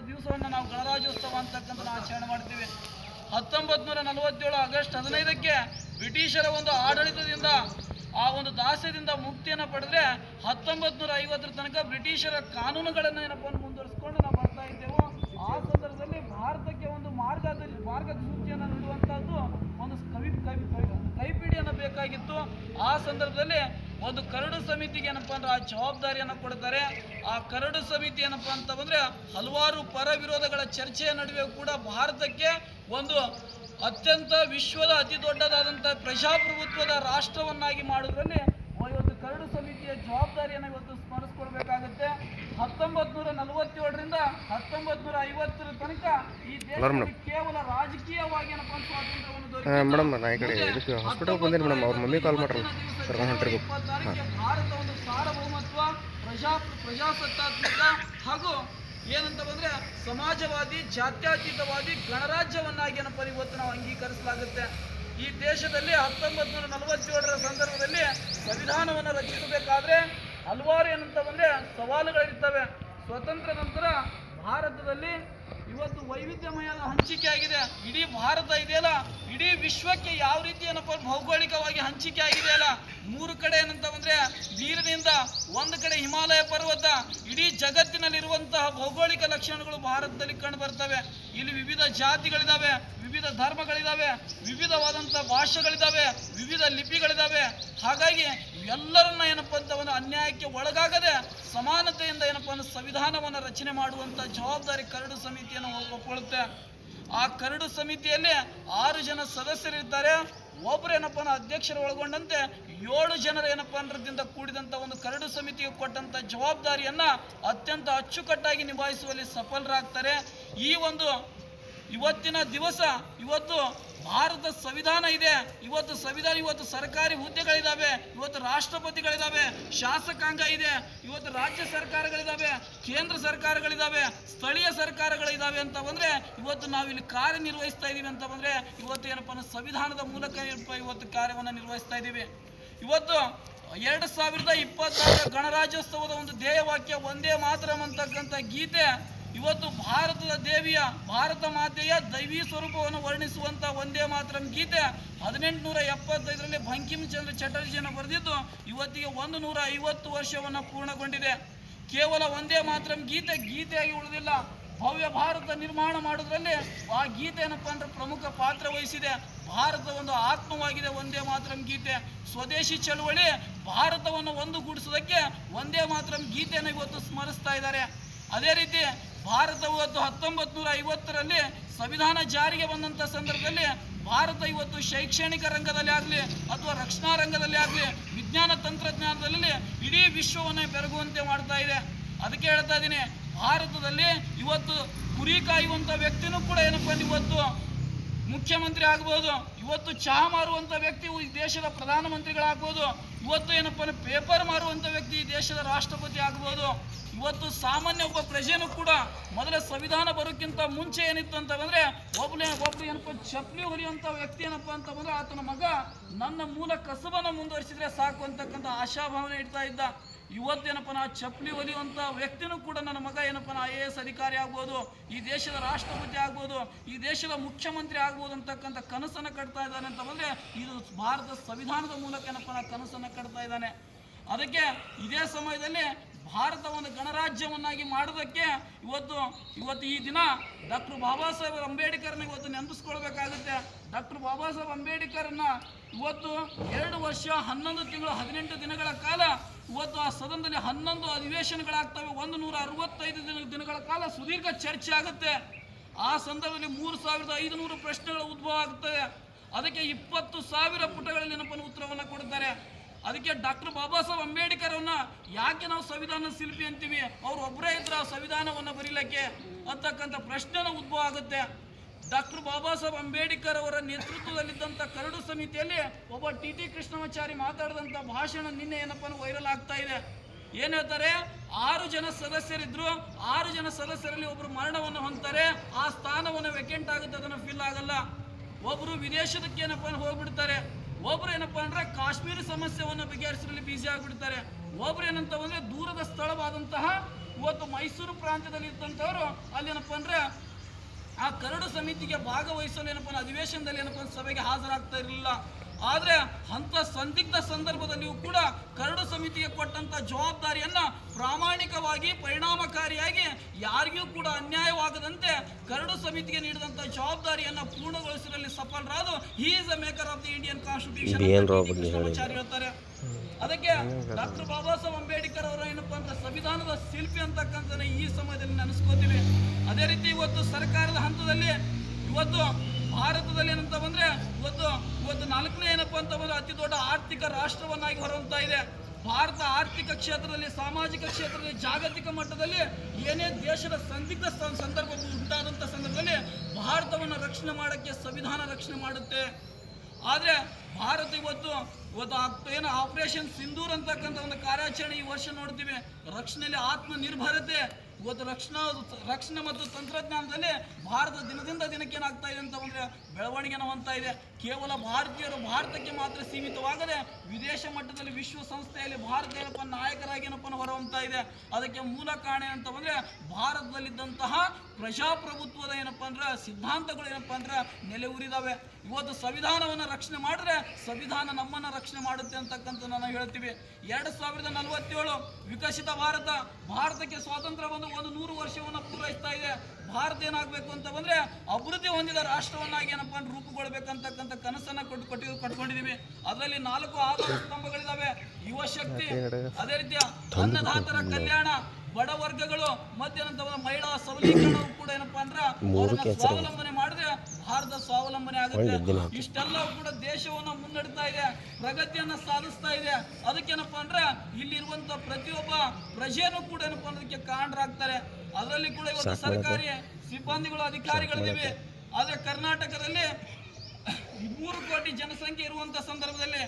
ದಿವಸವನ್ನು ನಾವು ಗಣರಾಜ್ಯೋತ್ಸವ ಅಂತಕ್ಕಂಥ ಆಚರಣೆ ಮಾಡ್ತೀವಿ. 1947 ಆಗಸ್ಟ್ 15ಕ್ಕೆ ಬ್ರಿಟಿಷರ ಒಂದು ಆಡಳಿತದಿಂದ ಆ ಒಂದು ದಾಸ್ಯದಿಂದ ಮುಕ್ತಿಯನ್ನು ಪಡೆದ್ರೆ 1950 ತನಕ ಬ್ರಿಟಿಷರ ಕಾನೂನುಗಳನ್ನು ಏನಪ್ಪ ಮುಂದುವರಿಸಿಕೊಂಡು ನಾವು ಬರ್ತಾ ಇದ್ದೆವು. ಆ ಸಂದರ್ಭದಲ್ಲಿ ಭಾರತಕ್ಕೆ ಒಂದು ಮಾರ್ಗಸೂಚಿಯನ್ನು ನೀಡುವಂತಹದ್ದು ಒಂದು ಕೈಪಿಡಿಯನ್ನು ಬೇಕಾಗಿತ್ತು. ಆ ಸಂದರ್ಭದಲ್ಲಿ ಒಂದು ಕರಡು ಸಮಿತಿಗೆ ಏನಪ್ಪ ಅಂದ್ರೆ ಆ ಜವಾಬ್ದಾರಿಯನ್ನು ಕೊಡ್ತಾರೆ. ಆ ಕರಡು ಸಮಿತಿ ಏನಪ್ಪ ಅಂತ ಬಂದ್ರೆ ಹಲವಾರು ಪರ ವಿರೋಧಗಳ ಚರ್ಚೆಯ ನಡುವೆ ಕೂಡ ಭಾರತಕ್ಕೆ ಒಂದು ಅತ್ಯಂತ ವಿಶ್ವದ ಅತಿ ದೊಡ್ಡದಾದಂಥ ಪ್ರಜಾಪ್ರಭುತ್ವದ ರಾಷ್ಟ್ರವನ್ನಾಗಿ ಮಾಡುವುದರಲ್ಲಿ ಇವತ್ತು ಕರಡು ಸಮಿತಿಯ ಜವಾಬ್ದಾರಿಯನ್ನು ಇವತ್ತು ಸ್ಮರಿಸ್ಕೊಳ್ಬೇಕಾಗುತ್ತೆ. 1947ರಿಂದ 1950 ತನಕ ಈ ದೇಶದಲ್ಲಿ ಕೇವಲ ರಾಜಕೀಯವಾಗಿ ಏನಪ್ಪ ಸ್ವಾತಂತ್ರ್ಯವನ್ನು ಭಾರತ ಒಂದು ಸಾರ್ವಭೌಮತ್ವ ಪ್ರಜಾಸತ್ತಾತ್ಮಕ ಹಾಗೂ ಏನಂತ ಬಂದ್ರೆ ಸಮಾಜವಾದಿ ಜಾತ್ಯತೀತವಾದಿ ಗಣರಾಜ್ಯವನ್ನಾಗಿ ಏನಪ್ಪ ಇವತ್ತು ನಾವು ಅಂಗೀಕರಿಸಲಾಗುತ್ತೆ. ಈ ದೇಶದಲ್ಲಿ 1947ರ ಸಂದರ್ಭದಲ್ಲಿ ಸಂವಿಧಾನವನ್ನು ರಚಿಸಬೇಕಾದ್ರೆ ಹಲವಾರು ಏನಂತ ಬಂದ್ರೆ ಸವಾಲುಗಳಿರ್ತವೆ. ಸ್ವತಂತ್ರ ನಂತರ ಭಾರತದಲ್ಲಿ ಇವತ್ತು ವೈವಿಧ್ಯಮಯ ಹಂಚಿಕೆ ಆಗಿದೆ. ಇಡೀ ಭಾರತ ಇದೆಯಲ್ಲ, ಇಡೀ ವಿಶ್ವಕ್ಕೆ ಯಾವ ರೀತಿ ಏನಪ್ಪ ಭೌಗೋಳಿಕವಾಗಿ ಹಂಚಿಕೆ ಆಗಿದೆಯಲ್ಲ, 3 ಕಡೆ ಏನಂತ ಬಂದ್ರೆ ನೀರಿನಿಂದ, ಒಂದು ಕಡೆ ಹಿಮಾಲಯ ಪರ್ವತ, ಇಡೀ ಜಗತ್ತಿನಲ್ಲಿರುವಂತಹ ಭೌಗೋಳಿಕ ಲಕ್ಷಣಗಳು ಭಾರತದಲ್ಲಿ ಕಂಡು ಬರ್ತವೆ. ಇಲ್ಲಿ ವಿವಿಧ ಜಾತಿಗಳಿದಾವೆ, ವಿವಿಧ ಧರ್ಮಗಳಿದಾವೆ, ವಿವಿಧವಾದಂಥ ಭಾಷೆಗಳಿದಾವೆ, ವಿವಿಧ ಲಿಪಿಗಳಿದಾವೆ. ಹಾಗಾಗಿ ಎಲ್ಲರನ್ನ ಏನಪ್ಪ ಅಂತ ಒಂದು ಅನ್ಯಾಯಕ್ಕೆ ಒಳಗಾಗದೆ ಸಮಾನತೆಯಿಂದ ಏನಪ್ಪ ಅಂದ್ರೆ ಸಂವಿಧಾನವನ್ನು ರಚನೆ ಮಾಡುವಂಥ ಜವಾಬ್ದಾರಿ ಕರಡು ಸಮಿತಿಯನ್ನು ಒಪ್ಪಿಕೊಳ್ಳುತ್ತೆ. ಆ ಕರಡು ಸಮಿತಿಯಲ್ಲಿ 6 ಜನ ಸದಸ್ಯರಿರ್ತಾರೆ. ಒಬ್ಬರು ಏನಪ್ಪ ಅಧ್ಯಕ್ಷರು ಒಳಗೊಂಡಂತೆ 7 ಜನರ ಏನಪ್ಪ ಅಂದ್ರದಿಂದ ಕೂಡಿದಂಥ ಒಂದು ಕರಡು ಸಮಿತಿಗೆ ಕೊಟ್ಟಂಥ ಜವಾಬ್ದಾರಿಯನ್ನ ಅತ್ಯಂತ ಅಚ್ಚುಕಟ್ಟಾಗಿ ನಿಭಾಯಿಸುವಲ್ಲಿ ಸಫಲರಾಗ್ತಾರೆ. ಈ ಒಂದು ಇವತ್ತಿನ ದಿವಸ ಇವತ್ತು ಭಾರತ ಸಂವಿಧಾನ ಇದೆ. ಇವತ್ತು ಸರ್ಕಾರಿ ಹುದ್ದೆಗಳಿದ್ದಾವೆ, ಇವತ್ತು ರಾಷ್ಟ್ರಪತಿಗಳಿದ್ದಾವೆ, ಶಾಸಕಾಂಗ ಇದೆ, ಇವತ್ತು ರಾಜ್ಯ ಸರ್ಕಾರಗಳಿದ್ದಾವೆ, ಕೇಂದ್ರ ಸರ್ಕಾರಗಳಿದ್ದಾವೆ, ಸ್ಥಳೀಯ ಸರ್ಕಾರಗಳಿದ್ದಾವೆ ಅಂತ ಬಂದ್ರೆ ಇವತ್ತು ನಾವಿಲ್ಲಿ ಕಾರ್ಯನಿರ್ವಹಿಸ್ತಾ ಇದ್ದೀವಿ ಅಂತ ಬಂದ್ರೆ ಇವತ್ತು ಏನಪ್ಪ ಸಂವಿಧಾನದ ಮೂಲಕ ಇವತ್ತು ಕಾರ್ಯವನ್ನು ನಿರ್ವಹಿಸ್ತಾ ಇದ್ದೀವಿ. ಇವತ್ತು 2026 ಗಣರಾಜ್ಯೋತ್ಸವದ ಒಂದು ಧ್ಯೇಯವಾಕ್ಯ ಒಂದೇ ಮಾತರಂ ಅಂತಕ್ಕಂಥ ಗೀತೆ ಇವತ್ತು ಭಾರತದ ದೇವಿಯ, ಭಾರತ ಮಾತೆಯ ದೈವಿ ಸ್ವರೂಪವನ್ನು ವರ್ಣಿಸುವಂತ ಒಂದೇ ಮಾತರಂ ಗೀತೆ 1875ರಲ್ಲಿ ಬಂಕಿಮ್ ಚಂದ್ರ ಚಟರ್ಜಿಯನ್ನು ಬರೆದಿದ್ದು ಇವತ್ತಿಗೆ 150 ವರ್ಷವನ್ನು ಪೂರ್ಣಗೊಂಡಿದೆ. ಕೇವಲ ಒಂದೇ ಮಾತರಂ ಗೀತೆಯಾಗಿ ಉಳಿದಿಲ್ಲ, ಭವ್ಯ ಭಾರತ ನಿರ್ಮಾಣ ಮಾಡೋದ್ರಲ್ಲಿ ಆ ಗೀತೆ ಏನಪ್ಪ ಅಂದ್ರೆ ಪ್ರಮುಖ ಪಾತ್ರ ವಹಿಸಿದೆ. ಭಾರತದ ಒಂದು ಆತ್ಮವಾಗಿದೆ ಒಂದೇ ಮಾತರಂ ಗೀತೆ. ಸ್ವದೇಶಿ ಚಳವಳಿ ಭಾರತವನ್ನು ಒಂದುಗೂಡಿಸೋದಕ್ಕೆ ಒಂದೇ ಮಾತರಂ ಗೀತೆಯನ್ನು ಇವತ್ತು ಸ್ಮರಿಸ್ತಾ ಇದ್ದಾರೆ. ಅದೇ ರೀತಿ ಭಾರತ ಇವತ್ತು 1950ರಲ್ಲಿ ಸಂವಿಧಾನ ಜಾರಿಗೆ ಬಂದಂಥ ಸಂದರ್ಭದಲ್ಲಿ ಭಾರತ ಇವತ್ತು ಶೈಕ್ಷಣಿಕ ರಂಗದಲ್ಲಿ ಆಗಲಿ ಅಥವಾ ರಕ್ಷಣಾ ರಂಗದಲ್ಲಿ ಆಗಲಿ ವಿಜ್ಞಾನ ತಂತ್ರಜ್ಞಾನದಲ್ಲಿ ಇಡೀ ವಿಶ್ವವನ್ನು ಬೆರಗುವಂತೆ ಮಾಡ್ತಾ ಇದೆ. ಅದಕ್ಕೆ ಹೇಳ್ತಾ ಇದ್ದೀನಿ, ಭಾರತದಲ್ಲಿ ಇವತ್ತು ಕುರಿ ಕಾಯುವಂಥ ವ್ಯಕ್ತಿನೂ ಕೂಡ ಏನಪ್ಪ ಇವತ್ತು ಮುಖ್ಯಮಂತ್ರಿ ಆಗ್ಬೋದು, ಇವತ್ತು ಚಹಾ ಮಾರುವಂಥ ವ್ಯಕ್ತಿ ಈ ದೇಶದ ಪ್ರಧಾನಮಂತ್ರಿಗಳಾಗ್ಬೋದು, ಇವತ್ತು ಏನಪ್ಪ ಪೇಪರ್ ಮಾರುವಂಥ ವ್ಯಕ್ತಿ ಈ ದೇಶದ ರಾಷ್ಟ್ರಪತಿ ಆಗ್ಬೋದು. ಇವತ್ತು ಸಾಮಾನ್ಯ ಒಬ್ಬ ಪ್ರಜೆನೂ ಕೂಡ ಮೊದಲ ಸಂವಿಧಾನ ಬರೋಕ್ಕಿಂತ ಮುಂಚೆ ಏನಿತ್ತು ಅಂತ ಬಂದ್ರೆ ಒಬ್ಬ ಏನಪ್ಪ ಚಪ್ಪಲಿ ಹೊಲಿಯುವಂಥ ವ್ಯಕ್ತಿ ಏನಪ್ಪ ಅಂತ ಬಂದ್ರೆ ಆತನ ಮಗ ನನ್ನ ಮೂಲ ಕಸಬನ್ನು ಮುಂದುವರಿಸಿದ್ರೆ ಸಾಕು ಅಂತಕ್ಕಂಥ ಆಶಾಭಾವನೆ ಇಡ್ತಾ ಇದ್ದ. ಇವತ್ತೇನಪ್ಪ ನಾ ಚಪ್ಪಲಿ ಹೊಲಿಯುವಂಥ ವ್ಯಕ್ತಿನೂ ಕೂಡ ನನ್ನ ಮಗ ಏನಪ್ಪ IAS ಅಧಿಕಾರಿ ಆಗ್ಬೋದು, ಈ ದೇಶದ ರಾಷ್ಟ್ರಪತಿ ಆಗ್ಬೋದು, ಈ ದೇಶದ ಮುಖ್ಯಮಂತ್ರಿ ಆಗ್ಬೋದು ಅಂತಕ್ಕಂಥ ಕನಸನ್ನು ಕಟ್ತಾ ಇದ್ದಾನೆ ಅಂತ ಬಂದ್ರೆ ಇದು ಭಾರತ ಸಂವಿಧಾನದ ಮೂಲಕ ಏನಪ್ಪ ಕನಸನ್ನು ಕಟ್ತಾ ಇದ್ದಾನೆ. ಅದಕ್ಕೆ ಇದೇ ಸಮಯದಲ್ಲಿ ಭಾರತ ಒಂದು ಗಣರಾಜ್ಯವನ್ನಾಗಿ ಮಾಡೋದಕ್ಕೆ ಇವತ್ತು ಈ ದಿನ ಡಾಕ್ಟರ್ ಬಾಬಾ ಸಾಹೇಬ್ ಅಂಬೇಡ್ಕರ್ನ ಇವತ್ತು ನೆನಪಿಸ್ಕೊಳ್ಬೇಕಾಗುತ್ತೆ. ಡಾಕ್ಟರ್ ಬಾಬಾ ಸಾಹೇಬ್ ಅಂಬೇಡ್ಕರ್ನ ಇವತ್ತು 2 ವರ್ಷ 11 ತಿಂಗಳು 18 ದಿನಗಳ ಕಾಲ ಇವತ್ತು ಆ ಸದನದಲ್ಲಿ 11 ಅಧಿವೇಶನಗಳಾಗ್ತವೆ. 165 ದಿನಗಳ ಕಾಲ ಸುದೀರ್ಘ ಚರ್ಚೆ ಆಗುತ್ತೆ. ಆ ಸಂದರ್ಭದಲ್ಲಿ 3500 ಪ್ರಶ್ನೆಗಳು ಉದ್ಭವ ಆಗುತ್ತವೆ. ಅದಕ್ಕೆ 20,000 ಪುಟಗಳಲ್ಲಿ ಏನಪ್ಪ ಉತ್ತರವನ್ನು ಕೊಡ್ತಾರೆ. ಅದಕ್ಕೆ ಡಾಕ್ಟರ್ ಬಾಬಾ ಸಾಹೇಬ್ ಅಂಬೇಡ್ಕರ್ ಅವನ್ನ ಯಾಕೆ ನಾವು ಸಂವಿಧಾನ ಶಿಲ್ಪಿ ಅಂತೀವಿ, ಅವ್ರು ಒಬ್ಬರೇ ಇದ್ರ ಸಂವಿಧಾನವನ್ನು ಬರೀಲಿಕ್ಕೆ ಅಂತಕ್ಕಂಥ ಪ್ರಶ್ನೆನ ಉದ್ಭವ ಆಗುತ್ತೆ. ಡಾಕ್ಟರ್ ಬಾಬಾ ಸಾಹೇಬ್ ಅಂಬೇಡ್ಕರ್ ಅವರ ನೇತೃತ್ವದಲ್ಲಿದ್ದಂಥ ಕರಡು ಸಮಿತಿಯಲ್ಲಿ ಒಬ್ಬ TT ಕೃಷ್ಣಮಾಚಾರಿ ಮಾತಾಡಿದಂಥ ಭಾಷಣ ನಿನ್ನೆ ಏನಪ್ಪ ವೈರಲ್ ಆಗ್ತಾ ಇದೆ. ಏನ್ ಹೇಳ್ತಾರೆ, 6 ಜನ ಸದಸ್ಯರಿದ್ರು, 6 ಜನ ಸದಸ್ಯರಲ್ಲಿ ಒಬ್ರು ಮರಣವನ್ನು ಹೊಂದ್ತಾರೆ, ಆ ಸ್ಥಾನವನ್ನು ವೇಕೆಂಟ್ ಆಗುತ್ತೆ, ಅದನ್ನು ಫಿಲ್ ಆಗಲ್ಲ. ಒಬ್ರು ವಿದೇಶದಕ್ಕೆ ಏನಪ್ಪ ಹೋಗ್ಬಿಡ್ತಾರೆ, ಒಬ್ರು ಏನಪ್ಪ ಅಂದ್ರೆ ಕಾಶ್ಮೀರ ಸಮಸ್ಯೆಯನ್ನು ಬಗೆಹರಿಸಲು ಬಿಸಿ ಆಗಿಬಿಡ್ತಾರೆ, ಒಬ್ರು ಏನಂತ ಬಂದ್ರೆ ದೂರದ ಸ್ಥಳವಾದಂತಹ ಇವತ್ತು ಮೈಸೂರು ಪ್ರಾಂತ್ಯದಲ್ಲಿ ಇದ್ದಂಥವ್ರು ಅಲ್ಲೇನಪ್ಪ ಅಂದ್ರೆ ಆ ಕರಡು ಸಮಿತಿಗೆ ಭಾಗವಹಿಸಲು ಏನಪ್ಪ ಅಧಿವೇಶನದಲ್ಲಿ ಏನಪ್ಪ ಸಭೆಗೆ ಹಾಜರಾಗ್ತಾ ಇರಲಿಲ್ಲ. ಆದರೆ ಅಂಥ ಸಂದಿಗ್ಧ ಸಂದರ್ಭದಲ್ಲಿಯೂ ಕೂಡ ಕರಡು ಸಮಿತಿಗೆ ಕೊಟ್ಟಂತ ಜವಾಬ್ದಾರಿಯನ್ನ ಪ್ರಾಮಾಣಿಕವಾಗಿ ಪರಿಣಾಮಕಾರಿಯಾಗಿ ಯಾರಿಗೂ ಕೂಡ ಅನ್ಯಾಯವಾಗದಂತೆ ಕರಡು ಸಮಿತಿಗೆ ನೀಡಿದಂತ ಜವಾಬ್ದಾರಿಯನ್ನ ಪೂರ್ಣಗೊಳಿಸುವಲ್ಲಿ ಸಫಲರಾದ he is a maker of the Indian constitution ಹೇಳ್ತಾರೆ. ಅದಕ್ಕೆ ಡಾಕ್ಟರ್ ಬಾಬಾ ಸಾಹೇಬ್ ಅಂಬೇಡ್ಕರ್ ಅವರ ಏನಪ್ಪಾ ಅಂತ ಸಂವಿಧಾನದ ಶಿಲ್ಪಿ ಅಂತಕ್ಕಂಥ ಈ ಸಮಯದಲ್ಲಿ ನೆನೆಸ್ಕೋತೀವಿ. ಅದೇ ರೀತಿ ಇವತ್ತು ಸರ್ಕಾರದ ಹಂತದಲ್ಲಿ ಇವತ್ತು ಭಾರತದಲ್ಲಿ ಏನಂತ ಬಂದ್ರೆ ಇವತ್ತು ನಾಲ್ಕನೇ ಏನಪ್ಪಾ ಅಂತ ಬಂದ್ರೆ ಅತಿ ದೊಡ್ಡ ಆರ್ಥಿಕ ರಾಷ್ಟ್ರವನ್ನಾಗಿ ಹೊರಹೊಮ್ತಾ ಇದೆ. ಭಾರತ ಆರ್ಥಿಕ ಕ್ಷೇತ್ರದಲ್ಲಿ, ಸಾಮಾಜಿಕ ಕ್ಷೇತ್ರದಲ್ಲಿ, ಜಾಗತಿಕ ಮಟ್ಟದಲ್ಲಿ ಏನೇ ದೇಶದ ಸಂದಿಗ್ಧ ಸಂದರ್ಭ ಉಂಟಾದಂಥ ಸಂದರ್ಭದಲ್ಲಿ ಭಾರತವನ್ನು ರಕ್ಷಣೆ ಮಾಡೋಕ್ಕೆ ಸಂವಿಧಾನ ರಕ್ಷಣೆ ಮಾಡುತ್ತೆ. ಆದರೆ ಭಾರತ ಇವತ್ತು ಏನು ಆಪರೇಷನ್ ಸಿಂಧೂರ್ ಅಂತಕ್ಕಂಥ ಒಂದು ಕಾರ್ಯಾಚರಣೆ ಈ ವರ್ಷ ನೋಡ್ತೀವಿ. ರಕ್ಷಣೆಯಲ್ಲಿ ಆತ್ಮನಿರ್ಭರತೆ ಇವತ್ತು ರಕ್ಷಣೆ ಮತ್ತು ತಂತ್ರಜ್ಞಾನದಲ್ಲಿ ಭಾರತ ದಿನದಿಂದ ದಿನಕ್ಕೆ ಏನಾಗ್ತಾ ಇದೆ ಅಂತ ಬಂದರೆ ಬೆಳವಣಿಗೆನ ಹೊಂದ್ತಾ ಇದೆ. ಕೇವಲ ಭಾರತೀಯರು ಭಾರತಕ್ಕೆ ಮಾತ್ರ ಸೀಮಿತವಾಗದೆ ವಿದೇಶ ಮಟ್ಟದಲ್ಲಿ ವಿಶ್ವಸಂಸ್ಥೆಯಲ್ಲಿ ಭಾರತ ಏನಪ್ಪ ನಾಯಕರಾಗಿ ಏನಪ್ಪ ಹೊರಹೊಮ್ತಾ ಇದೆ. ಅದಕ್ಕೆ ಮೂಲ ಕಾರಣ ಅಂತ ಬಂದರೆ ಭಾರತದಲ್ಲಿದ್ದಂತಹ ಪ್ರಜಾಪ್ರಭುತ್ವದ ಏನಪ್ಪ ಅಂದ್ರೆ ಸಿದ್ಧಾಂತಗಳು ಏನಪ್ಪ ಅಂದ್ರೆ ನೆಲೆ ಊರಿದಾವೆ. ಇವತ್ತು ಸಂವಿಧಾನವನ್ನು ರಕ್ಷಣೆ ಮಾಡಿದ್ರೆ ಸಂವಿಧಾನ ನಮ್ಮನ್ನು ರಕ್ಷಣೆ ಮಾಡುತ್ತೆ ಅಂತಕ್ಕಂಥ ನಾವು ಹೇಳ್ತೀವಿ. 2047 ವಿಕಸಿತ ಭಾರತಕ್ಕೆ ಸ್ವಾತಂತ್ರ್ಯ ಬಂದು 100 ವರ್ಷವನ್ನು ಪೂರೈಸ್ತಾ ಇದೆ. ಭಾರತ ಏನಾಗಬೇಕು ಅಂತ ಬಂದ್ರೆ ಅಭಿವೃದ್ಧಿ ಹೊಂದಿದ ರಾಷ್ಟ್ರವನ್ನಾಗಿ ಏನಪ್ಪ ಅಂದ್ರೆ ರೂಪುಗೊಳ್ಳಬೇಕಂತಕ್ಕಂಥ ಕನಸನ್ನ ಕಟ್ಕೊಂಡಿದ್ದೀವಿ. ಅದರಲ್ಲಿ 4 ಆಧಾರ ಸ್ತಂಭಗಳಿದಾವೆ: ಯುವ ಶಕ್ತಿ, ಅದೇ ರೀತಿಯ ಅನ್ನದಾತರ ಕಲ್ಯಾಣ, ಬಡ ವರ್ಗಗಳು, ಮಧ್ಯಾಹ್ನ ಮಹಿಳಾ ಸಬಲೀಕರಣವು ಕೂಡ ಏನಪ್ಪಾ ಅಂದ್ರೆ ಸ್ವಾವಲಂಬನೆ ಮಾಡಿದ್ರೆ ಭಾರತ ಸ್ವಾವಲಂಬನೆ ಆಗುತ್ತೆ. ಇಷ್ಟೆಲ್ಲವೂ ಕೂಡ ದೇಶವನ್ನು ಮುನ್ನಡೆಸ್ತಾ ಇದೆ, ಪ್ರಗತಿಯನ್ನ ಸಾಧಿಸ್ತಾ ಇದೆ. ಅದಕ್ಕೇನಪ್ಪಾ ಅಂದ್ರೆ ಇಲ್ಲಿರುವಂತ ಪ್ರತಿಯೊಬ್ಬ ಪ್ರಜೆಯನ್ನು ಕೂಡ ಏನಪ್ಪಾ ಅನ್ನೋದಕ್ಕೆ ಕಾರಣರಾಗ್ತಾರೆ. ಅದರಲ್ಲಿ ಕೂಡ ಇವತ್ತು ಸರ್ಕಾರಿ ಸಿಬ್ಬಂದಿಗಳು, ಅಧಿಕಾರಿಗಳಿವೆ. ಆದ್ರೆ ಕರ್ನಾಟಕದಲ್ಲಿ 3 ಕೋಟಿ ಜನಸಂಖ್ಯೆ ಇರುವಂತ ಸಂದರ್ಭದಲ್ಲಿ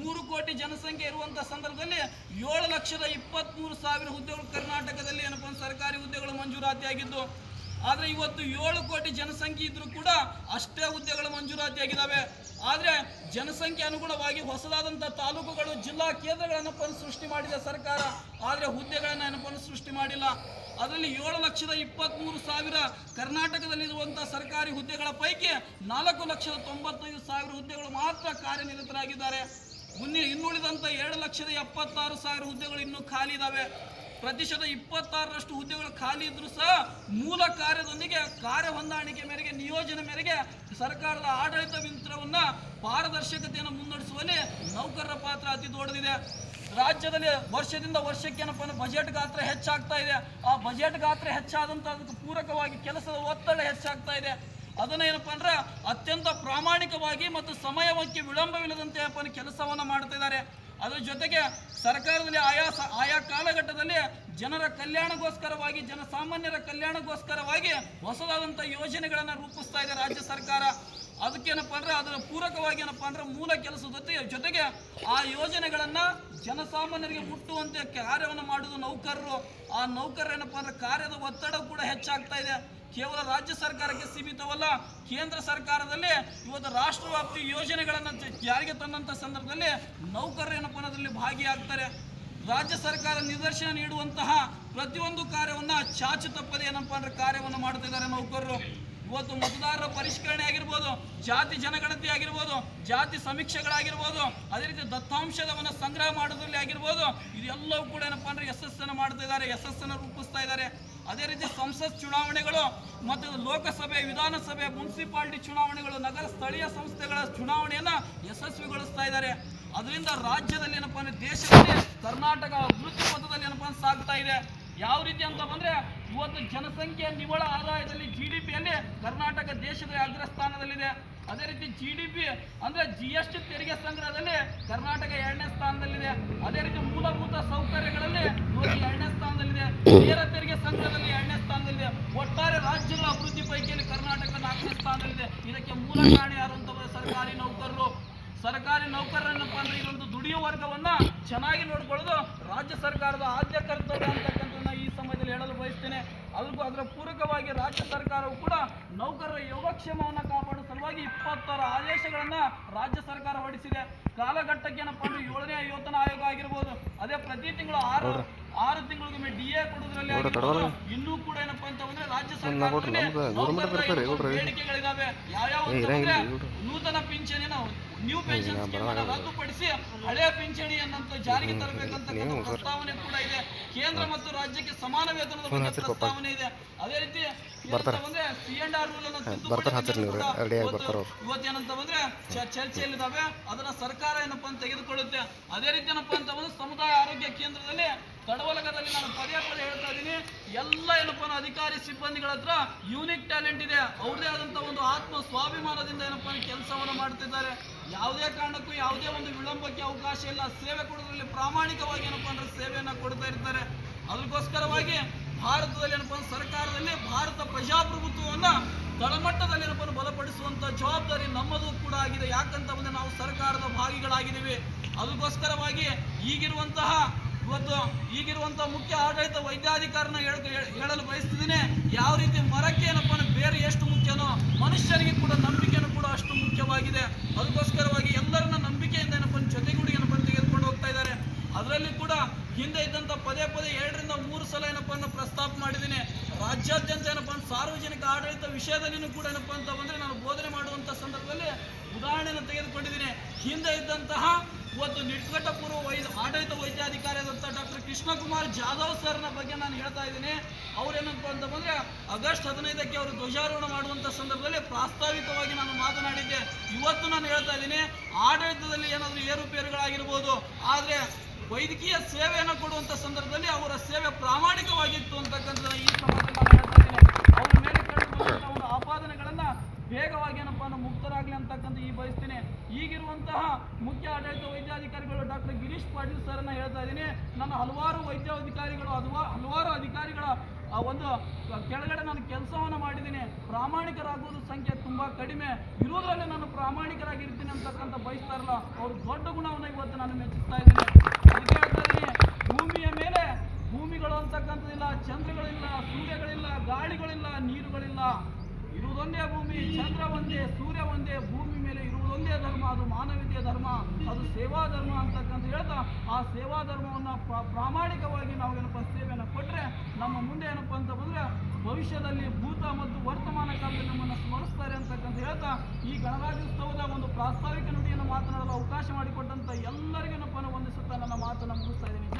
7,23,000 ಹುದ್ದೆಗಳು ಕರ್ನಾಟಕದಲ್ಲಿ ಏನಪ್ಪ ಸರ್ಕಾರಿ ಹುದ್ದೆಗಳು ಮಂಜೂರಾತಿಯಾಗಿದ್ದು. ಆದರೆ ಇವತ್ತು 7 ಕೋಟಿ ಜನಸಂಖ್ಯೆ ಇದ್ರೂ ಕೂಡ ಅಷ್ಟೇ ಹುದ್ದೆಗಳು ಮಂಜೂರಾತಿಯಾಗಿದ್ದಾವೆ. ಆದರೆ ಜನಸಂಖ್ಯೆ ಅನುಗುಣವಾಗಿ ಹೊಸದಾದಂಥ ತಾಲೂಕುಗಳು, ಜಿಲ್ಲಾ ಕೇಂದ್ರಗಳನ್ನಪ್ಪ ಸೃಷ್ಟಿ ಮಾಡಿದೆ ಸರ್ಕಾರ. ಆದರೆ ಹುದ್ದೆಗಳನ್ನ ಏನಪ್ಪ ಸೃಷ್ಟಿ ಮಾಡಿಲ್ಲ. ಅದರಲ್ಲಿ 7,23,000 ಕರ್ನಾಟಕದಲ್ಲಿರುವಂಥ ಸರ್ಕಾರಿ ಹುದ್ದೆಗಳ ಪೈಕಿ 4,95,000 ಹುದ್ದೆಗಳು ಮಾತ್ರ ಕಾರ್ಯನಿರತರಾಗಿದ್ದಾರೆ. ಇನ್ನುಳಿದಂಥ 2,76,000 ಹುದ್ದೆಗಳು ಇನ್ನೂ ಖಾಲಿ ಇದ್ದಾವೆ. ಪ್ರತಿಶತ 26% ಹುದ್ದೆಗಳು ಖಾಲಿ ಇದ್ರೂ ಸಹ ಮೂಲ ಕಾರ್ಯದೊಂದಿಗೆ ಕಾರ್ಯ ಹೊಂದಾಣಿಕೆ ಮೇರೆಗೆ, ನಿಯೋಜನೆ ಮೇರೆಗೆ ಸರ್ಕಾರದ ಆಡಳಿತ ಯಂತ್ರವನ್ನ ಪಾರದರ್ಶಕತೆಯನ್ನು ಮುನ್ನಡೆಸುವಲ್ಲಿ ನೌಕರರ ಪಾತ್ರ ಅತಿ ದೊಡ್ಡದಿದೆ. ರಾಜ್ಯದಲ್ಲಿ ವರ್ಷದಿಂದ ವರ್ಷಕ್ಕೆ ಏನಪ್ಪ ಬಜೆಟ್ ಗಾತ್ರ ಹೆಚ್ಚಾಗ್ತಾ ಇದೆ. ಆ ಬಜೆಟ್ ಗಾತ್ರ ಹೆಚ್ಚಾದಂತ ಅದಕ್ಕೆ ಪೂರಕವಾಗಿ ಕೆಲಸದ ಒತ್ತಡ ಹೆಚ್ಚಾಗ್ತಾ ಇದೆ. ಅದನ್ನ ಏನಪ್ಪಾ ಅಂದ್ರೆ ಅತ್ಯಂತ ಪ್ರಾಮಾಣಿಕವಾಗಿ ಮತ್ತು ಸಮಯಕ್ಕೆ ವಿಳಂಬವಿಲ್ಲದಂತೆ ಕೆಲಸವನ್ನ ಮಾಡ್ತಾ ಇದ್ದಾರೆ. ಅದರ ಜೊತೆಗೆ ಸರ್ಕಾರದಲ್ಲಿ ಆಯಾ ಕಾಲಘಟ್ಟದಲ್ಲಿ ಜನರ ಕಲ್ಯಾಣಗೋಸ್ಕರವಾಗಿ, ಜನಸಾಮಾನ್ಯರ ಕಲ್ಯಾಣಗೋಸ್ಕರವಾಗಿ ಹೊಸದಾದಂಥ ಯೋಜನೆಗಳನ್ನ ರೂಪಿಸ್ತಾ ಇದೆ ರಾಜ್ಯ ಸರ್ಕಾರ. ಅದಕ್ಕೇನಪ್ಪ ಅಂದ್ರೆ ಅದರ ಪೂರಕವಾಗಿ ಏನಪ್ಪಾ ಅಂದ್ರೆ ಮೂಲ ಕೆಲಸದ ಜೊತೆಗೆ ಆ ಯೋಜನೆಗಳನ್ನ ಜನಸಾಮಾನ್ಯರಿಗೆ ಮುಟ್ಟುವಂತೆ ಕಾರ್ಯವನ್ನು ಮಾಡುವುದು ನೌಕರರು. ಆ ನೌಕರರು ಏನಪ್ಪಾ ಅಂದ್ರೆ ಕಾರ್ಯದ ಒತ್ತಡ ಕೂಡ ಹೆಚ್ಚಾಗ್ತಾ ಇದೆ. ಕೇವಲ ರಾಜ್ಯ ಸರ್ಕಾರಕ್ಕೆ ಸೀಮಿತವಲ್ಲ, ಕೇಂದ್ರ ಸರ್ಕಾರದಲ್ಲಿ ಇವತ್ತು ರಾಷ್ಟ್ರವ್ಯಾಪಿ ಯೋಜನೆಗಳನ್ನು ಜಾರಿಗೆ ತಂದಂಥ ಸಂದರ್ಭದಲ್ಲಿ ನೌಕರರು ಏನಪ್ಪ ಅನ್ನೋದ್ರಲ್ಲಿ ಭಾಗಿಯಾಗ್ತಾರೆ. ರಾಜ್ಯ ಸರ್ಕಾರ ನಿರ್ದೇಶನ ನೀಡುವಂತಹ ಪ್ರತಿಯೊಂದು ಕಾರ್ಯವನ್ನ ಚಾಚು ತಪ್ಪದೆ ಏನಪ್ಪ ಅಂದ್ರೆ ಕಾರ್ಯವನ್ನು ಮಾಡ್ತಾ ಇದ್ದಾರೆ ನೌಕರರು. ಇವತ್ತು ಮತದಾರರ ಪರಿಷ್ಕರಣೆ ಆಗಿರ್ಬೋದು, ಜಾತಿ ಜನಗಣತಿ ಆಗಿರ್ಬೋದು, ಜಾತಿ ಸಮೀಕ್ಷೆಗಳಾಗಿರ್ಬೋದು, ಅದೇ ರೀತಿ ದತ್ತಾಂಶದವನ್ನ ಸಂಗ್ರಹ ಮಾಡೋದ್ರಲ್ಲಿ ಆಗಿರ್ಬೋದು, ಇದೆಲ್ಲವೂ ಕೂಡ ಏನಪ್ಪಾ ಅಂದ್ರೆ ಯಶಸ್ಸನ್ನು ಮಾಡ್ತಾ ಇದ್ದಾರೆ, ಯಶಸ್ಸನ್ನು ರೂಪಿಸ್ತಾ ಇದ್ದಾರೆ. ಅದೇ ರೀತಿ ಸಂಸತ್ ಚುನಾವಣೆಗಳು ಮತ್ತು ಲೋಕಸಭೆ, ವಿಧಾನಸಭೆ, ಮುನ್ಸಿಪಾಲಿಟಿ ಚುನಾವಣೆಗಳು, ನಗರ ಸ್ಥಳೀಯ ಸಂಸ್ಥೆಗಳ ಚುನಾವಣೆಯನ್ನ ಯಶಸ್ವಿಗೊಳಿಸ್ತಾ ಇದ್ದಾರೆ. ಅದರಿಂದ ರಾಜ್ಯದಲ್ಲಿ ಏನಪ್ಪಾ ಅಂದ್ರೆ ದೇಶದಲ್ಲಿ ಕರ್ನಾಟಕ ಅಭಿವೃದ್ಧಿ ಪಥದಲ್ಲಿ ಏನಪ್ಪಾ ಸಾಗ್ತಾ ಇದೆ. ಯಾವ ರೀತಿ ಅಂತ ಬಂದ್ರೆ ಇವತ್ತು ಜನಸಂಖ್ಯೆಯ ನಿವ್ವಳ ಆದಾಯದಲ್ಲಿ GDPಯಲ್ಲಿ ಕರ್ನಾಟಕ ದೇಶದ ಅಗ್ರಸ್ಥಾನದಲ್ಲಿದೆ. ಅದೇ ರೀತಿ GDP ಅಂದ್ರೆ GST ತೆರಿಗೆ ಸಂಗ್ರಹದಲ್ಲಿ ಕರ್ನಾಟಕ 2ನೇ ಸ್ಥಾನದಲ್ಲಿದೆ. ಅದೇ ರೀತಿ ಮೂಲಭೂತ ಸೌಕರ್ಯಗಳಲ್ಲಿ 2ನೇ ಸ್ಥಾನದಲ್ಲಿದೆ. ನೇರ ತೆರಿಗೆ ಸಂಗ್ರಹದಲ್ಲಿ 2ನೇ ಸ್ಥಾನದಲ್ಲಿದೆ. ಒಟ್ಟಾರೆ ರಾಜ್ಯಗಳ ಅಭಿವೃದ್ಧಿ ಪೈಕಿಯಲ್ಲಿ ಕರ್ನಾಟಕ 4ನೇ ಸ್ಥಾನದಲ್ಲಿದೆ. ಇದಕ್ಕೆ ಮೂಲ ಕಾರಣ ಯಾರು ಅಂತ ಸರ್ಕಾರಿ ನೌಕರರು. ಸರ್ಕಾರಿ ನೌಕರರನ್ನಪ್ಪ ಅಂದ್ರೆ ಇದೊಂದು ದುಡಿಯುವ ವರ್ಗವನ್ನ ಚೆನ್ನಾಗಿ ನೋಡ್ಕೊಳ್ಳೋದು ರಾಜ್ಯ ಸರ್ಕಾರದ ಆದ್ಯ ಕರ್ತವ್ಯ ಅಂತಕ್ಕಂಥದ್ದನ್ನ ಈ ಸಮಯದಲ್ಲಿ ಹೇಳಲು ಬಯಸ್ತೇನೆ. ಅದರ ಪೂರಕವಾಗಿ ರಾಜ್ಯ ಸರ್ಕಾರವು ಕೂಡ ನೌಕರರ ಯೋಗಕ್ಷೇಮವನ್ನು ಕಾಪಾಡುವ ಸಲುವಾಗಿ 26 ಆದೇಶಗಳನ್ನ ರಾಜ್ಯ ಸರ್ಕಾರ ಹೊರಡಿಸಿದೆ. ಕಾಲಘಟ್ಟಕ್ಕೆ ಏನಪ್ಪ ಅಂದ್ರೆ 7ನೇ ವೇತನ ಆಯೋಗ ಆಗಿರ್ಬೋದು, ಅದೇ ಪ್ರತಿ ತಿಂಗಳು 6 ತಿಂಗಳಿಗೊಮ್ಮೆ DA ಕೊಡೋದ್ರಲ್ಲಿ ಆಗಿರ್ಬೋದು, ಇನ್ನೂ ಕೂಡ ಏನಪ್ಪಾ ಅಂತ ಅಂದ್ರೆ ರಾಜ್ಯ ಸರ್ಕಾರದಲ್ಲಿ ಬೇಡಿಕೆಗಳಿದಾವೆ. ಯಾವ್ಯಾವ ಅಂತಂದ್ರೆ ನೂತನ ಪಿಂಚಣಿನ ನ್ಯೂ ಪೆನ್ಷನ್ ಸ್ಕೀಮ್ ಅನ್ನು ರದ್ದುಪಡಿಸಿ ಹಳೆಯ ಪಿಂಚಣಿಯನ್ನಂತ ಜಾರಿಗೆ ತರಬೇಕಂತ ಪ್ರಸ್ತಾವನೆ ಕೂಡ ಇದೆ. ಕೇಂದ್ರ ಮತ್ತು ರಾಜ್ಯಕ್ಕೆ ಸಮಾನ ವೇತನದ ಬಗ್ಗೆ ಪ್ರಸ್ತಾವನೆ ಇದೆ. ಅದೇ ರೀತಿ ಏನಂತಂದ್ರೆ C&R ರೂಲ್ ಅನ್ನು ಇವತ್ತೇನಂತ ಬಂದ್ರೆ ಚರ್ಚೆಯಲ್ಲಿದ್ದಾವೆ. ಅದನ್ನ ಸರ್ಕಾರ ಏನಪ್ಪಾ ಅಂತ ತೆಗೆದುಕೊಳ್ಳುತ್ತೆ. ಅದೇ ರೀತಿ ಏನಪ್ಪಾ ಅಂತ ಬಂದ್ರೆ ಸಮುದಾಯ ಆರೋಗ್ಯ ಕೇಂದ್ರದಲ್ಲಿ ತಡವಲಗದಲ್ಲಿ ನಾನು ಪದೇ ಹೇಳ್ತಾ ಇದ್ದೀನಿ, ಎಲ್ಲ ಏನಪ್ಪಾ ಅಧಿಕಾರಿ ಸಿಬ್ಬಂದಿಗಳ ಹತ್ರ ಯೂನಿಕ್ ಟ್ಯಾಲೆಂಟ್ ಇದೆ. ಅವ್ರದೇ ಆದಂತ ಒಂದು ಆತ್ಮ ಸ್ವಾಭಿಮಾನದಿಂದ ಏನಪ್ಪಾ ಕೆಲಸವನ್ನು ಮಾಡ್ತಿದ್ದಾರೆ. ಯಾವುದೇ ಕಾರಣಕ್ಕೂ ಯಾವುದೇ ಒಂದು ವಿಳಂಬಕ್ಕೆ ಅವಕಾಶ ಇಲ್ಲ. ಸೇವೆ ಕೊಡೋದ್ರಲ್ಲಿ ಪ್ರಾಮಾಣಿಕವಾಗಿ ಏನಪ್ಪಾ ಅಂದ್ರೆ ಸೇವೆಯನ್ನ ಕೊಡ್ತಾ ಇರ್ತಾರೆ. ಅದಕ್ಕೋಸ್ಕರವಾಗಿ ಭಾರತದಲ್ಲಿ ಏನಪ್ಪಾ ಸರ್ಕಾರದಲ್ಲಿ ಭಾರತ ಪ್ರಜಾಪ್ರಭುತ್ವವನ್ನ ತಳಮಟ್ಟದಲ್ಲಿ ಏನಪ್ಪಾ ಬಲಪಡಿಸುವಂತ ಜವಾಬ್ದಾರಿ ನಮ್ಮದು ಕೂಡ ಆಗಿದೆ. ಯಾಕಂತ ಬಂದ್ರೆ ನಾವು ಸರ್ಕಾರದ ಭಾಗಿಗಳಾಗಿದ್ದೀವಿ. ಅದಕ್ಕೋಸ್ಕರವಾಗಿ ಈಗಿರುವಂತಹ ಮುಖ್ಯ ಆಡಳಿತ ವೈದ್ಯಾಧಿಕಾರನ ಹೇಳಲು ಬಯಸ್ತಿದ್ದೀನಿ. ಯಾವ ರೀತಿ ಮರಕ್ಕೆ ಏನಪ್ಪಾ ಬೇರೆ ಎಷ್ಟು ಮುಖ್ಯನೋ ಮನುಷ್ಯರಿಗೆ ಕೂಡ ನಂಬಿಕೆನೂ ಕೂಡ ಅಷ್ಟು ಮುಖ್ಯವಾಗಿದೆ. ಅದಕ್ಕೋಸ್ಕರವಾಗಿ ಎಲ್ಲರನ್ನ ನಂಬಿಕೆಯಿಂದ ಏನಪ್ಪಾ ಜೊತೆಗೂಡಿ ಏನಪ್ಪಾ ತೆಗೆದುಕೊಂಡು ಹೋಗ್ತಾ ಇದ್ದಾರೆ. ಅದರಲ್ಲಿ ಕೂಡ ಹಿಂದೆ ಇದ್ದಂತ ಪದೇ 2 ರಿಂದ 3 ಸಲ ಏನಪ್ಪಾ ಪ್ರಸ್ತಾಪ ಮಾಡಿದ್ದೀನಿ. ರಾಜ್ಯಾದ್ಯಂತ ಏನಪ್ಪಾ ಸಾರ್ವಜನಿಕ ಆಡಳಿತ ವಿಷಯದಲ್ಲಿನೂ ಕೂಡ ಏನಪ್ಪಾ ಅಂತ ಬಂದ್ರೆ ನಾನು ಬೋಧನೆ ಮಾಡುವಂತ ಸಂದರ್ಭದಲ್ಲಿ ಉದಾಹರಣೆಯನ್ನು ತೆಗೆದುಕೊಂಡಿದ್ದೀನಿ. ಹಿಂದೆ ಇದ್ದಂತಹ ಇವತ್ತು ನಿರ್ಘಟ ಪೂರ್ವ ಆಡಳಿತ ವೈದ್ಯಾಧಿಕಾರಿಯಾದಂಥ ಡಾಕ್ಟರ್ ಕೃಷ್ಣಕುಮಾರ್ ಜಾಧವ್ ಸರ್ನ ಬಗ್ಗೆ ನಾನು ಹೇಳ್ತಾ ಇದ್ದೀನಿ. ಅವ್ರೇನಪ್ಪ ಅಂತ ಬಂದ್ರೆ ಆಗಸ್ಟ್ 15ಕ್ಕೆ ಅವರು ಧ್ವಜಾರೋಹಣ ಮಾಡುವಂತ ಸಂದರ್ಭದಲ್ಲಿ ಪ್ರಾಸ್ತಾವಿಕವಾಗಿ ನಾನು ಮಾತನಾಡಿದ್ದೆ. ಇವತ್ತು ನಾನು ಹೇಳ್ತಾ ಇದ್ದೀನಿ, ಆಡಳಿತದಲ್ಲಿ ಏನಾದರೂ ಏರುಪೇರುಗಳಾಗಿರ್ಬೋದು, ಆದ್ರೆ ವೈದ್ಯಕೀಯ ಸೇವೆಯನ್ನು ಕೊಡುವಂತ ಸಂದರ್ಭದಲ್ಲಿ ಅವರ ಸೇವೆ ಪ್ರಾಮಾಣಿಕವಾಗಿತ್ತು ಅಂತಕ್ಕಂಥ ಈ ಸಮಾಜದಲ್ಲಿ ನಾನು ಹೇಳ್ತಾ ಇದ್ದೀನಿ. ಅವರ ಮೇಲೆ ಕಂಡುಬರುವಂತಹ ಒಂದು ಆಪಾದನೆಗಳನ್ನ ಬೇಗವಾಗಿ ಏನಪ್ಪಾ ಮುಕ್ತರಾಗ್ಲಿ ಅಂತಕ್ಕಂಥ ಬಯಸ್ತೀನಿ. ಈಗಿರುವಂತಹ ಮುಖ್ಯ ಆಡಳಿತ ವೈದ್ಯಾಧಿಕಾರಿಗಳು ಡಾಕ್ಟರ್ ಗಿರೀಶ್ ಪಾಟೀಲ್ ಸರ್ನ ಹೇಳ್ತಾ ಇದ್ದೀನಿ. ನನ್ನ ಹಲವಾರು ವೈದ್ಯಾಧಿಕಾರಿಗಳು ಅಥವಾ ಹಲವಾರು ಅಧಿಕಾರಿಗಳ ಒಂದು ಕೆಳಗಡೆ ನಾನು ಕೆಲಸವನ್ನು ಮಾಡಿದ್ದೀನಿ. ಪ್ರಾಮಾಣಿಕರಾಗುವುದು ಸಂಖ್ಯೆ ತುಂಬಾ ಕಡಿಮೆ. ಇರುವುದರಲ್ಲಿ ನಾನು ಪ್ರಾಮಾಣಿಕರಾಗಿರ್ತೀನಿ ಅಂತಕ್ಕಂಥ ಬಯಸ್ತಾರಲ್ಲ, ಅವ್ರ ದೊಡ್ಡ ಗುಣವನ್ನು ಇವತ್ತು ನಾನು ಮೆಚ್ಚಿಸ್ತಾ ಇದ್ದೀನಿ. ಅದಕ್ಕೆ ಹೇಳ್ತಾ ಇದ್ದೀನಿ, ಭೂಮಿಯ ಮೇಲೆ ಭೂಮಿಗಳು ಅಂತಕ್ಕಂಥದ್ದಿಲ್ಲ, ಚಂದ್ರಗಳಿಲ್ಲ, ಸೂರ್ಯಗಳಿಲ್ಲ, ಗಾಳಿಗಳಿಲ್ಲ, ನೀರುಗಳಿಲ್ಲ. ಇರುವುದೊಂದೇ ಭೂಮಿ, ಚಂದ್ರ ಒಂದೇ, ಸೂರ್ಯ ಒಂದೇ. ಭೂಮಿ ಮೇಲೆ ಇರುವುದೊಂದೇ ಧರ್ಮ, ಅದು ಮಾನವೀಯ ಧರ್ಮ, ಅದು ಸೇವಾ ಧರ್ಮ ಅಂತಕ್ಕಂತ ಹೇಳ್ತಾ ಆ ಸೇವಾ ಧರ್ಮವನ್ನು ಪ್ರಾಮಾಣಿಕವಾಗಿ ನಾವು ಏನಪ್ಪ ಸೇವೆಯನ್ನು ಕೊಟ್ಟರೆ ನಮ್ಮ ಮುಂದೆ ಏನಪ್ಪ ಅಂತ ಬಂದರೆ ಭವಿಷ್ಯದಲ್ಲಿ ಭೂತ ಮತ್ತು ವರ್ತಮಾನ ಕಾಲದಲ್ಲಿ ನಮ್ಮನ್ನು ಸ್ಮರಿಸ್ತಾರೆ ಅಂತಕ್ಕಂತ ಹೇಳ್ತಾ ಈ ಗಣರಾಜ್ಯೋತ್ಸವದ ಒಂದು ಪ್ರಾಸ್ತಾವಿಕ ನುಡಿಯನ್ನು ಮಾತನಾಡಲು ಅವಕಾಶ ಮಾಡಿಕೊಟ್ಟಂಥ ಎಲ್ಲರಿಗೂ ಏನಪ್ಪ ವಂದಿಸುತ್ತಾ ನನ್ನ ಮಾತನ್ನು ಮುಗಿಸ್ತಾ ಇದ್ದೀನಿ.